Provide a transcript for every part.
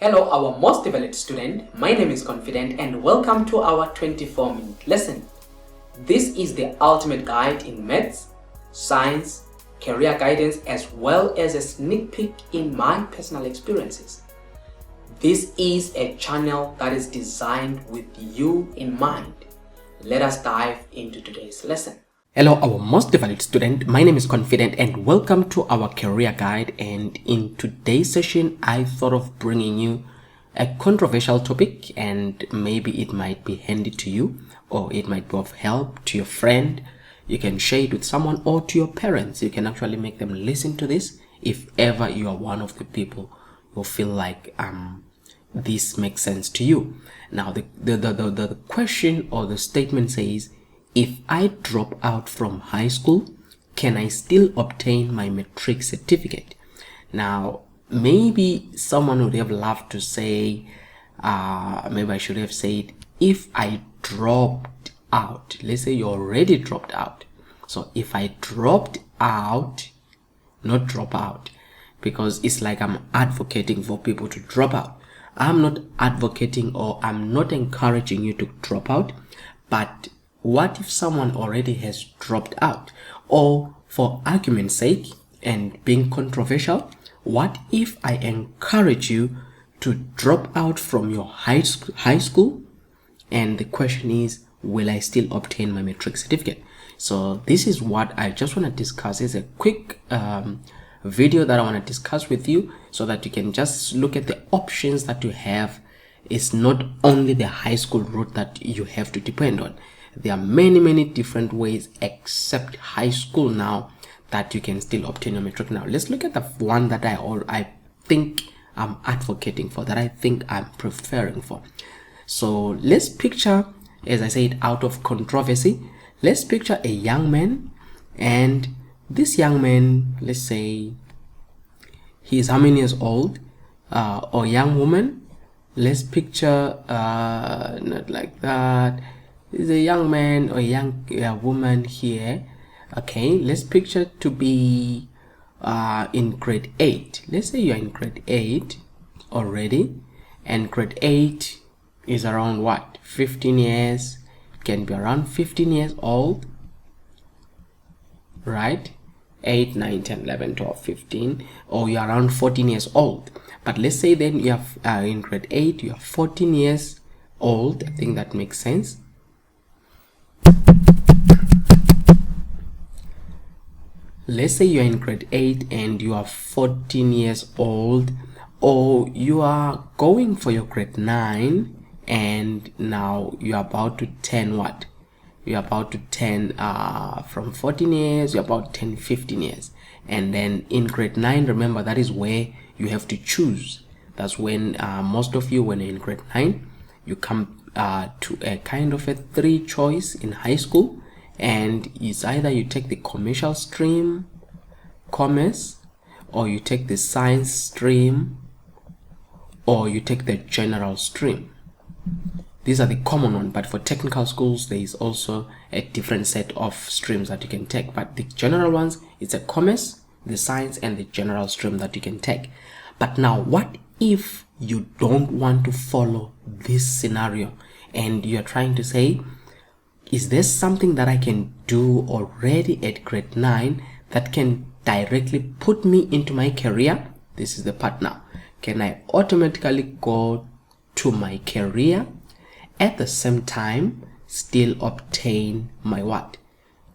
Hello, our most developed student. My name is Confident and welcome to our 24-minute lesson. This is the ultimate guide in maths, science, career guidance, as well as a sneak peek in my personal experiences. This is a channel that is designed with you in mind. Let us dive into today's lesson. Hello, our most developed student. My name is Confident and welcome to our career guide. And in today's session, I thought of bringing you a controversial topic, and maybe it might be handy to you, or it might be of help to your friend. You can share it with someone or to your parents. You can actually make them listen to this if ever you are one of the people who feel like this makes sense to you. Now, the question or the statement says, if I drop out from high school, can I still obtain my matric certificate? Now, maybe someone would have loved to say, maybe I should have said, if I dropped out. Let's say you already dropped out. So if I dropped out, not drop out, because it's like I'm advocating for people to drop out. I'm not advocating or I'm not encouraging you to drop out, but what if someone already has dropped out? Or for argument's sake and being controversial, what if I encourage you to drop out from your high school? And the question is, will I still obtain my matric certificate? So this is what I just want to discuss. It's a quick video that I want to discuss with you so that you can just look at the options that you have. It's not only the high school route that you have to depend on. There are many different ways except high school now that you can still obtain your matric. Now let's look at the one that I think I'm advocating for, that I think I'm preferring for. So let's picture, as I said, out of controversy, let's picture a young man, and this young man, let's say he is how many years old, or young woman, let's picture not like that. Is a young man or a young woman here. Okay, let's picture to be in grade 8. Let's say you're in grade 8 already, and grade 8 is around what, 15 years, can be around 15 years old, right? 8, 9, 10, 11, 12, 15, or you're around 14 years old. But let's say then you have in grade 8 you are 14 years old. I think that makes sense. Let's say you're in grade 8 and you are 14 years old, or you are going for your grade 9 and now you're about to turn what? You're about to turn from 14 years, you're about to turn 15 years. And then in grade 9, remember, that is where you have to choose. That's when most of you, when you're in grade 9, you come to a kind of a 3 choice in high school. And it's either you take the commercial stream, commerce, or you take the science stream, or you take the general stream. These are the common ones, but for technical schools there is also a different set of streams that you can take. But the general ones, it's a commerce, the science, and the general stream that you can take. But now, what if you don't want to follow this scenario and you're trying to say, is there something that I can do already at grade 9 that can directly put me into my career? This is the part now. Can I automatically go to my career at the same time still obtain my what?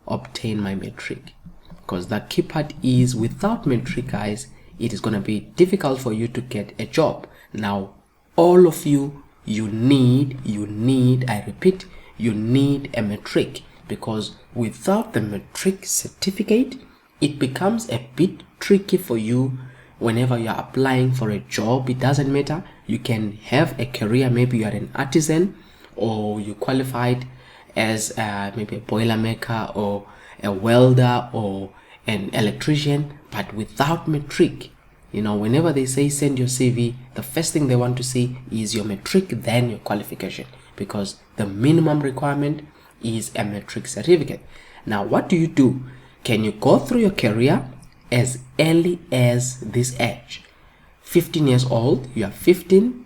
Obtain my matric. Because the key part is, without matric, guys, it is going to be difficult for you to get a job. Now, all of you, you need, I repeat, you need a matric, because without the matric certificate, it becomes a bit tricky for you whenever you're applying for a job. It doesn't matter. You can have a career, maybe you're an artisan, or you qualified as maybe a boiler maker or a welder or an electrician, but without matric, whenever they say send your CV, the first thing they want to see is your matric, then your qualification, because the minimum requirement is a matric certificate. Now, what do? Can you go through your career as early as this age? 15 years old, you are 15,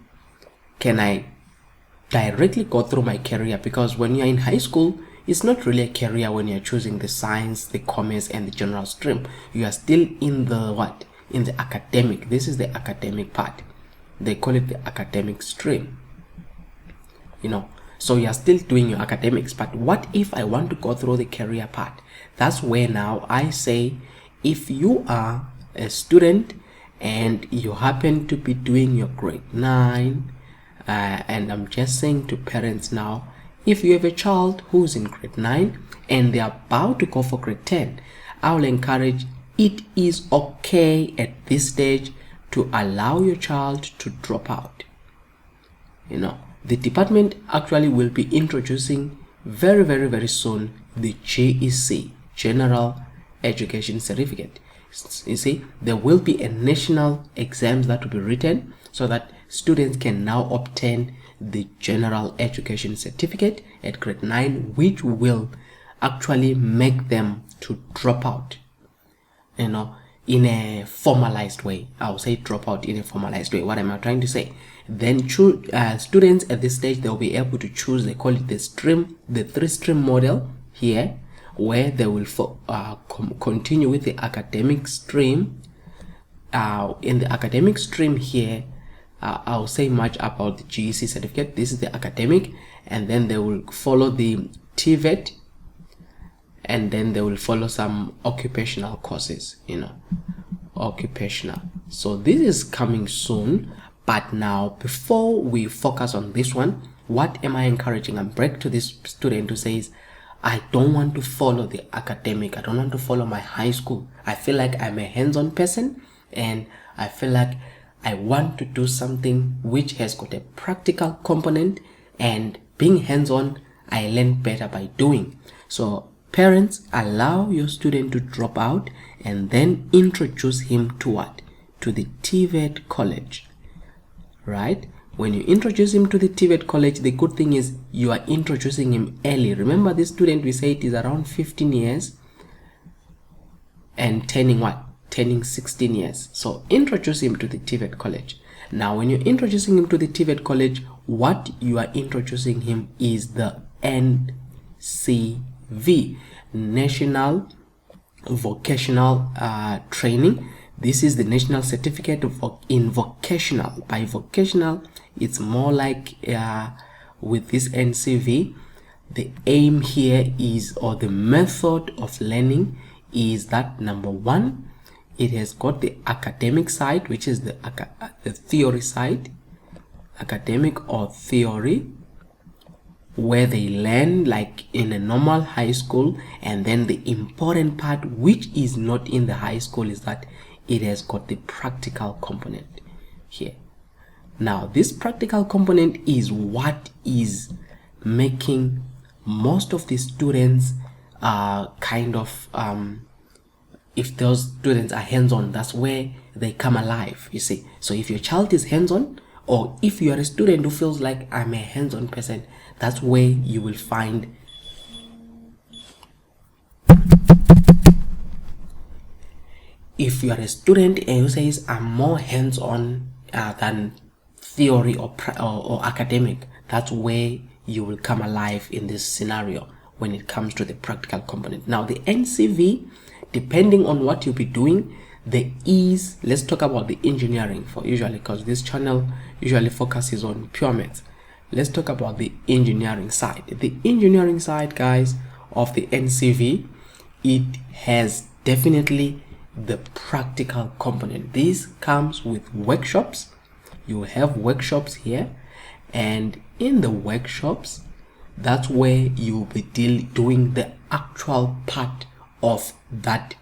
can I directly go through my career? Because when you're in high school, it's not really a career when you're choosing the science, the commerce, and the general stream. You are still in the what? In the academic. This is the academic part. They call it the academic stream. So you are still doing your academics. But what if I want to go through the career part? That's where now I say, if you are a student and you happen to be doing your grade 9, and I'm just saying to parents now, if you have a child who's in grade 9 and they're about to go for grade 10, I will encourage, it is okay at this stage to allow your child to drop out. The department actually will be introducing very, very, very soon the GEC, General Education Certificate. You see, there will be a national exams that will be written so that students can now obtain the General Education Certificate at grade 9, which will actually make them to drop out, in a formalized way. I'll say drop out in a formalized way. What am I trying to say? Then students at this stage, they'll be able to choose, they call it the 3-stream model here, where they will continue with the academic stream. In the academic stream here, I'll say much about the GEC certificate. This is the academic, and then they will follow the TVET, and then they will follow some occupational courses, occupational. So this is coming soon. But now, before we focus on this one, what am I encouraging? I'm back to this student who says, I don't want to follow the academic. I don't want to follow my high school. I feel like I'm a hands-on person, and I feel like I want to do something which has got a practical component, and being hands-on, I learn better by doing. So parents, allow your student to drop out and then introduce him to what? To the TVET college. Right? When you introduce him to the TVET college, the good thing is you are introducing him early. Remember, this student, we say it is around 15 years and turning what? Turning 16 years. So introduce him to the TVET college. Now, when you're introducing him to the TVET college, what you are introducing him is the NCV, National Vocational Training. This is the National Certificate in Vocational. By vocational, it's more like with this NCV, the aim here is, or the method of learning is that, number one, it has got the academic side, which is the theory side, academic or theory, where they learn like in a normal high school. And then the important part, which is not in the high school, is that it has got the practical component here. Now, this practical component is what is making most of the students kind of, if those students are hands-on, that's where they come alive, you see. So if your child is hands-on, or if you are a student who feels like I'm a hands-on person, that's where you will find if you are a student and you say I'm more hands-on than theory or academic, that's where you will come alive in this scenario when it comes to the practical component. Now, the NCV, depending on what you'll be doing, there is, let's talk about the engineering for usually, because this channel usually focuses on pure maths. Let's talk about the engineering side. The engineering side, guys, of the NCV, it has definitely the practical component. This comes with workshops. You have workshops here, and in the workshops, that's where you'll be doing the actual part of that,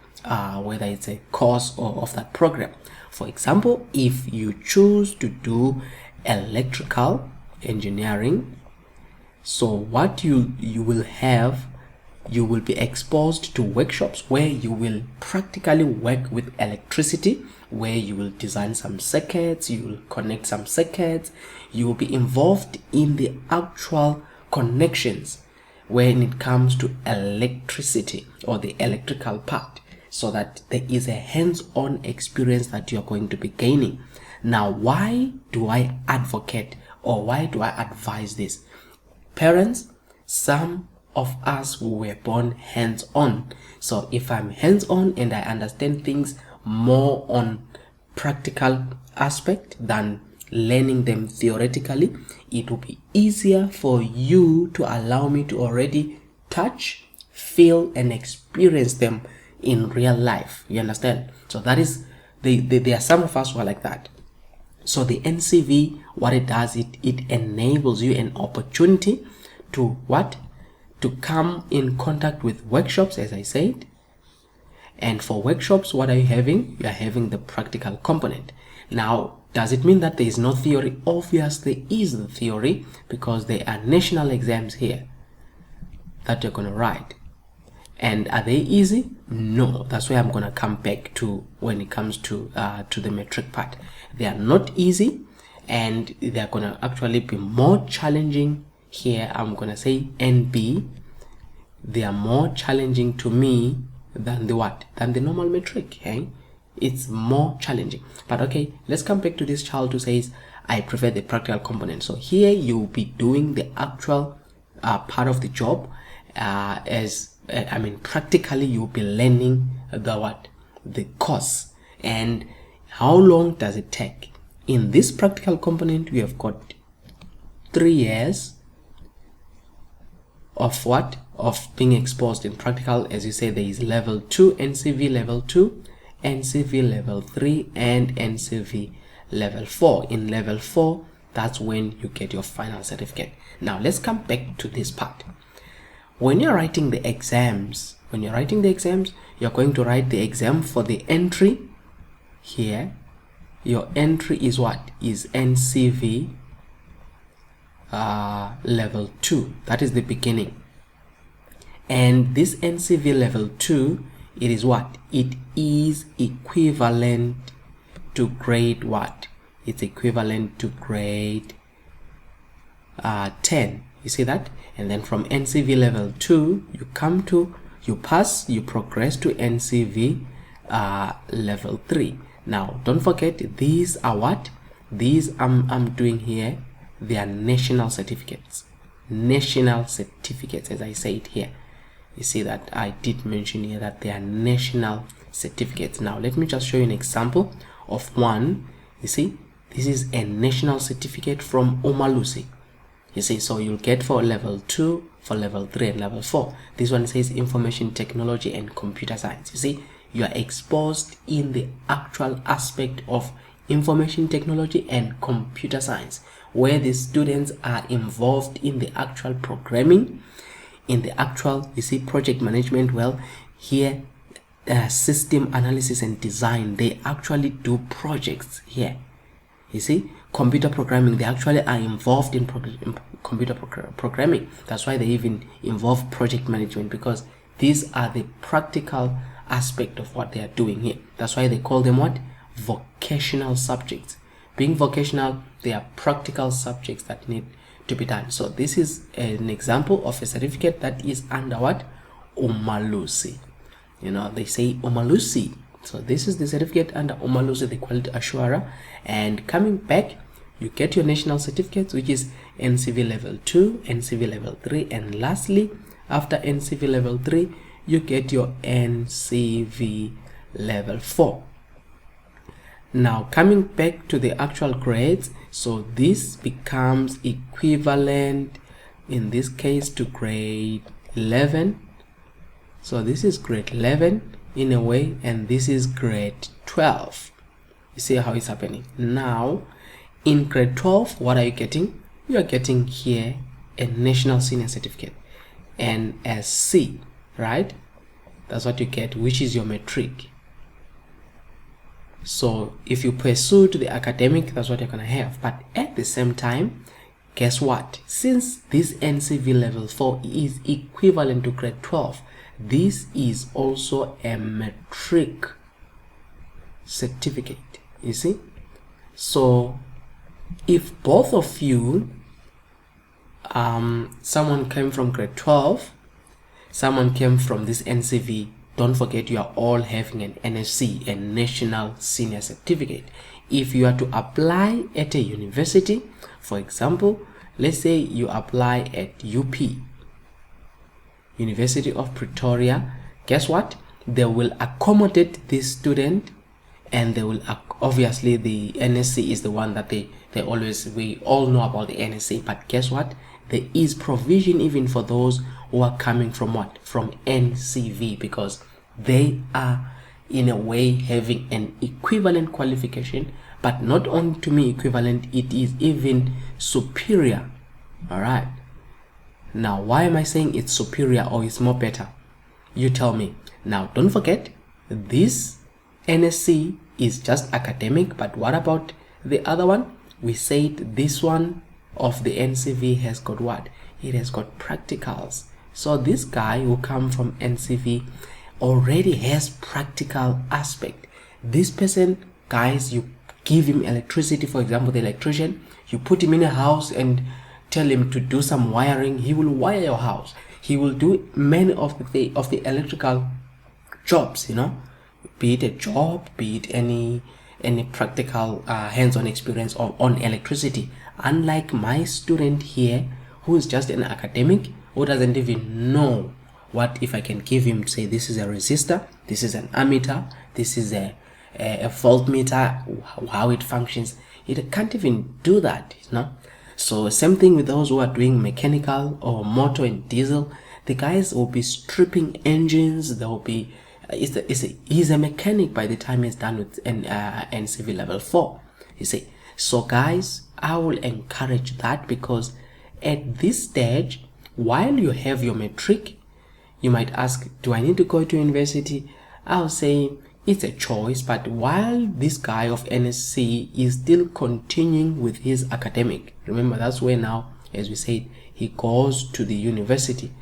whether it's a course or of that program. For example, if you choose to do electrical engineering, so what you will have, you will be exposed to workshops where you will practically work with electricity, where you will design some circuits, you will connect some circuits, you will be involved in the actual connections when it comes to electricity or the electrical part, so that there is a hands-on experience that you're going to be gaining. Now, why do I advocate or why do I advise this? Parents, some of us were born hands-on. So if I'm hands-on and I understand things more on practical aspect than learning them theoretically, it will be easier for you to allow me to already touch, feel, and experience them in real life. You understand? So that is, there are some of us who are like that. So the NCV, what it does, it enables you an opportunity to what? To come in contact with workshops, as I said. And for workshops, what are you having? You are having the practical component. Now, does it mean that there is no theory? Obviously, there is the theory, because there are national exams here that you're going to write. And are they easy? No. That's why I'm going to come back to when it comes to the Matric part. They are not easy, and they're going to actually be more challenging here. I'm going to say NB. They are more challenging to me than the what? Than the normal Matric. Okay? It's more challenging. But okay, let's come back to this child who says, I prefer the practical component. So here you'll be doing the actual part of the job practically you'll be learning the course. And how long does it take? In this practical component, we have got 3 years of what? Of being exposed in practical. As you say, there is level 2, NCV level 2, NCV level 3, and NCV level 4. In level 4, that's when you get your final certificate. Now let's come back to this part. When you're writing the exams, you're going to write the exam for the entry here. Your entry is what? Is NCV level 2. That is the beginning. And this NCV level 2, it is what? It is equivalent to grade what? It's equivalent to grade 10. You see that? And then from NCV level 2, you pass, you progress to NCV level 3. Now, don't forget, these are what? These I'm doing here, they are national certificates. National certificates, as I said here. You see that I did mention here that they are national certificates. Now, let me just show you an example of one. You see, this is a national certificate from Umalusi. You see, so you'll get for level 2, for level 3, and level 4. This one says information technology and computer science. You see, you are exposed in the actual aspect of information technology and computer science, where the students are involved in the actual programming, in the actual, you see, project management. Well, here, system analysis and design, they actually do projects here. You see, computer programming, they actually are involved in computer programming. That's why they even involve project management, because these are the practical aspect of what they are doing here. That's why they call them what? Vocational subjects. Being vocational, they are practical subjects that need to be done. So this is an example of a certificate that is under what? Umalusi. You know, they say Umalusi. So this is the certificate under Umalusi, the quality assurer. And coming back, you get your national certificates, which is NCV level 2, NCV level 3, and lastly, after NCV level 3, you get your NCV level 4. Now, coming back to the actual grades, so this becomes equivalent in this case to grade 11. So this is grade 11 in a way, and this is grade 12. You see how it's happening. Now, in grade 12, what are you getting? You are getting here a national senior certificate, NSC, right? That's what you get, which is your Matric. So if you pursue to the academic, that's what you're gonna have. But at the same time, guess what? Since this NCV level 4 is equivalent to grade 12, this is also a Matric certificate. You see? So if both of you, someone came from grade 12, someone came from this NCV, don't forget you are all having an NSC, a National Senior Certificate. If you are to apply at a university, for example, let's say you apply at UP, University of Pretoria, guess what? They will accommodate this student, and they will obviously, the NSC is the one that we all know about the NSC, but guess what? There is provision even for those who are coming from what? From NCV, because they are in a way having an equivalent qualification, but not only to me equivalent, it is even superior. All right. Now, why am I saying it's superior or it's more better? You tell me. Now, don't forget, this NSC is just academic, but what about the other one? We said this one of the NCV has got what? It has got practicals. So this guy who come from NCV already has practical aspect. This person, guys, you give him electricity, for example, the electrician, you put him in a house and tell him to do some wiring, he will wire your house. He will do many of the electrical jobs, be it a job, be it any practical hands-on experience on electricity. Unlike my student here, who is just an academic, who doesn't even know what, if I can give him, say, this is a resistor, this is an ammeter, this is a voltmeter, how it functions. It can't even do that, So same thing with those who are doing mechanical or motor and diesel. The guys will be stripping engines. There will be he's a mechanic by the time he's done with NCV level 4. You see. So guys, I will encourage that, because at this stage, while you have your matric, you might ask, do I need to go to university? I'll say it's a choice, but while this guy of NSC is still continuing with his academic, remember that's where now, as we said, he goes to the university.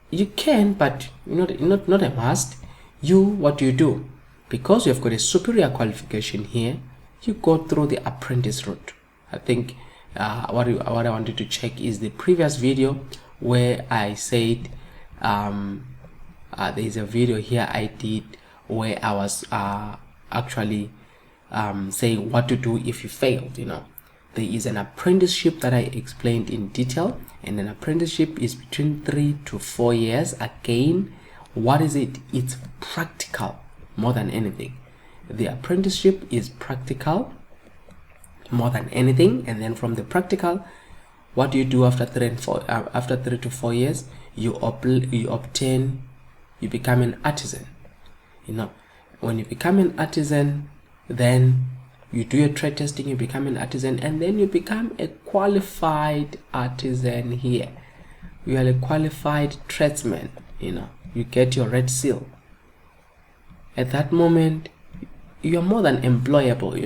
You can, but not a must. What do you do? Because you've got a superior qualification here, you go through the apprentice route. I think what I wanted to check is the previous video where I said there is a video here I did where I was actually saying what to do if you failed. There is an apprenticeship that I explained in detail, and an apprenticeship is between 3 to 4 years. Again, what is it? It's practical more than anything. The apprenticeship is practical more than anything, and then from the practical, what do you do after 3 to 4 years? You become an artisan. When you become an artisan, then you do your trade testing, you become an artisan, and then you become a qualified artisan here. You are a qualified tradesman, you get your red seal. At that moment, you are more than employable,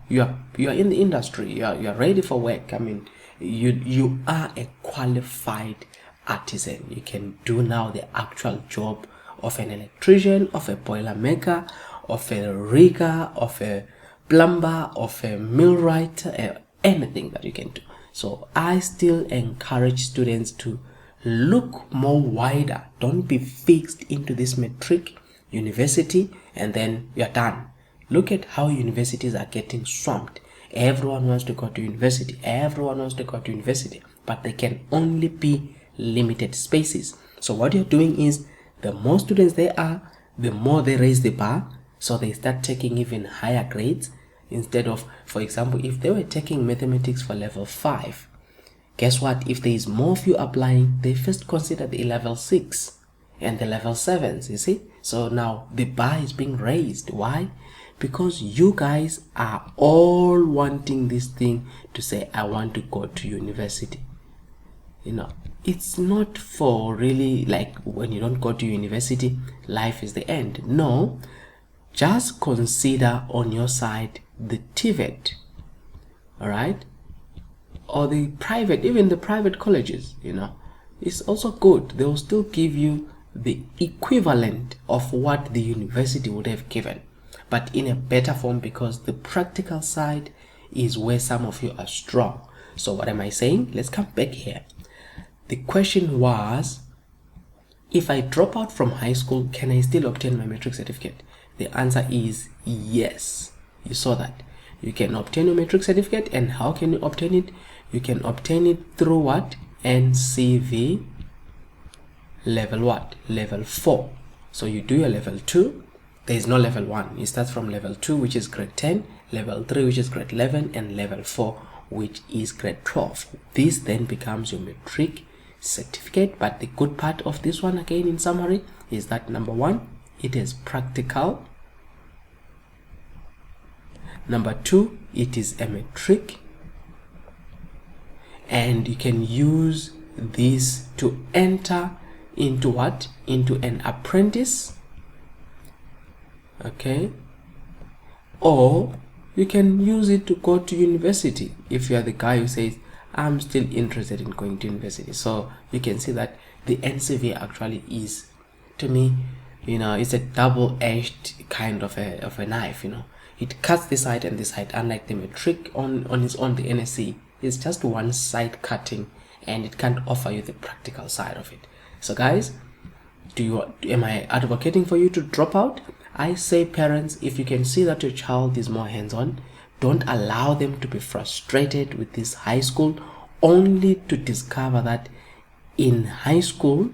you are in the industry, you are ready for work. You are a qualified artisan. You can do now the actual job of an electrician, of a boiler maker, of a rigger, of a plumber, of a millwright, anything that you can do. So I still encourage students to look more wider. Don't be fixed into this matric university and then you're done. Look at how universities are getting swamped. Everyone wants to go to university. Everyone wants to go to university, but they can only be limited spaces. So what you're doing is, the more students there are, the more they raise the bar, so they start taking even higher grades. Instead of, for example, if they were taking mathematics for level 5, guess what? If there is more of you applying, they first consider the level 6 and the level 7s, you see? So now the bar is being raised. Why? Because you guys are all wanting this thing to say, I want to go to university. It's not for really like when you don't go to university, life is the end. No, just consider on your side the TVET, all right, or the private, even the private colleges. It's also good. They will still give you the equivalent of what the university would have given, but in a better form, because the practical side is where some of you are strong. So what am I saying? Let's come back here. The question was, if I drop out from high school, can I still obtain my matric certificate? The answer is yes. You saw that. you can obtain your Matric certificate. And how can you obtain it? You can obtain it through what? NCV level what? Level 4. So you do your level 2. There is no level 1. It starts from level 2, which is grade 10, level 3, which is grade 11, and level 4, which is grade 12. This then becomes your Matric certificate. But the good part of this one, again in summary, is that number 1, it is practical. Number 2, it is a Matric, and you can use this to enter into what? Into an apprentice, okay, or you can use it to go to university if you are the guy who says, I'm still interested in going to university. So you can see that the NCV actually is, to me, it's a double-edged kind of a knife. It cuts this side and this side. Unlike the Matric on its own, the NSC is just one side cutting, and it can't offer you the practical side of it. So guys, am I advocating for you to drop out? I say, parents, if you can see that your child is more hands-on, don't allow them to be frustrated with this high school, only to discover that in high school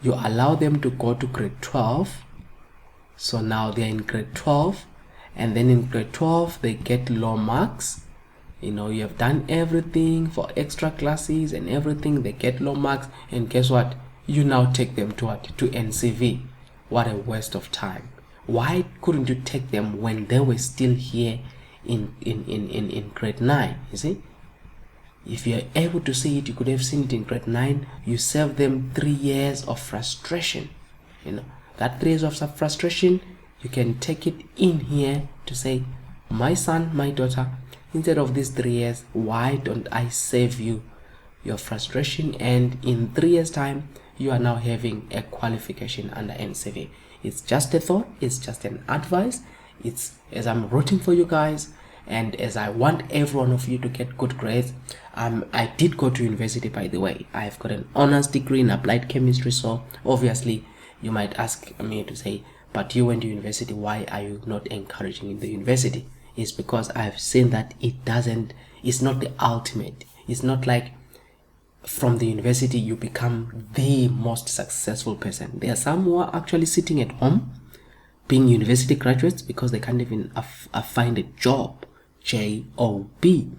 you allow them to go to grade 12. So now they're in grade 12, and then in grade 12 they get low marks. You have done everything for extra classes and everything, they get low marks, and guess what? You now take them to what? To NCV. What a waste of time. Why couldn't you take them when they were still here in grade 9? You see, if you're able to see it, you could have seen it in grade 9. You save them 3 years of frustration. That 3 years of frustration, you can take it in here to say, my son, my daughter, instead of these 3 years, why don't I save you your frustration? And in 3 years time, you are now having a qualification under NCV. It's just a thought, it's just an advice. It's as I'm rooting for you guys, and as I want every one of you to get good grades. I did go to university, by the way. I've got an honors degree in applied chemistry. So obviously you might ask me to say, but you went to university, why are you not encouraging in the university? It's because I've seen that it's not the ultimate. It's not like from the university you become the most successful person. There are some who are actually sitting at home being university graduates because they can't even find a job. J-O-B.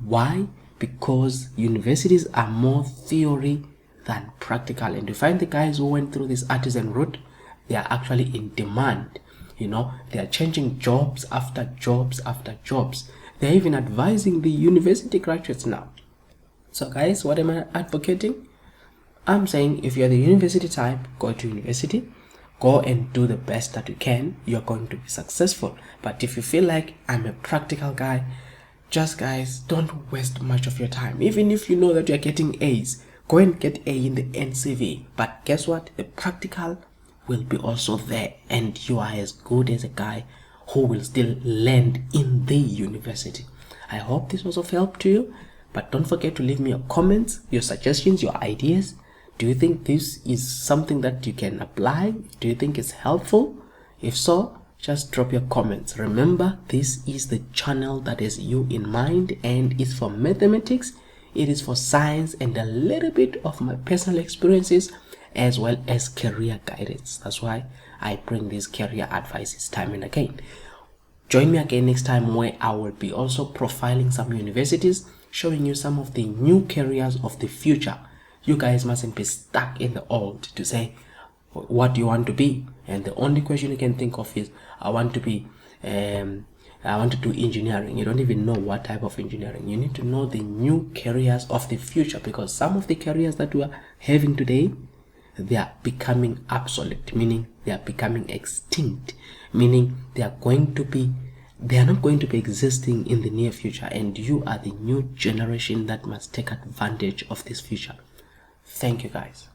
Why? Because universities are more theory than practical, and you find the guys who went through this artisan route, they are actually in demand. They are changing jobs after jobs after jobs. They're even advising the university graduates now. So guys, what am I advocating? I'm saying if you're the university type, go to university, go and do the best that you can. You're going to be successful. But if you feel like I'm a practical guy, just guys, don't waste much of your time. Even if you know that you're getting A's, go and get A in the NCV. But guess what? The practical will be also there, and you are as good as a guy who will still land in the university. I hope this was of help to you. But don't forget to leave me your comments, your suggestions, your ideas. Do you think this is something that you can apply? Do you think it's helpful? If so, just drop your comments. Remember, this is the channel that has you in mind, and it's for mathematics, it is for science, and a little bit of my personal experiences as well as career guidance. That's why I bring these career advices time and again. Join me again next time, where I will be also profiling some universities, showing you some of the new careers of the future. You guys mustn't be stuck in the old to say what you want to be, and the only question you can think of is, I want to do engineering. You don't even know what type of engineering. You need to know the new careers of the future, because some of the careers that we are having today, they are becoming obsolete, meaning they are becoming extinct, meaning they are not going to be existing in the near future, and you are the new generation that must take advantage of this future. Thank you guys.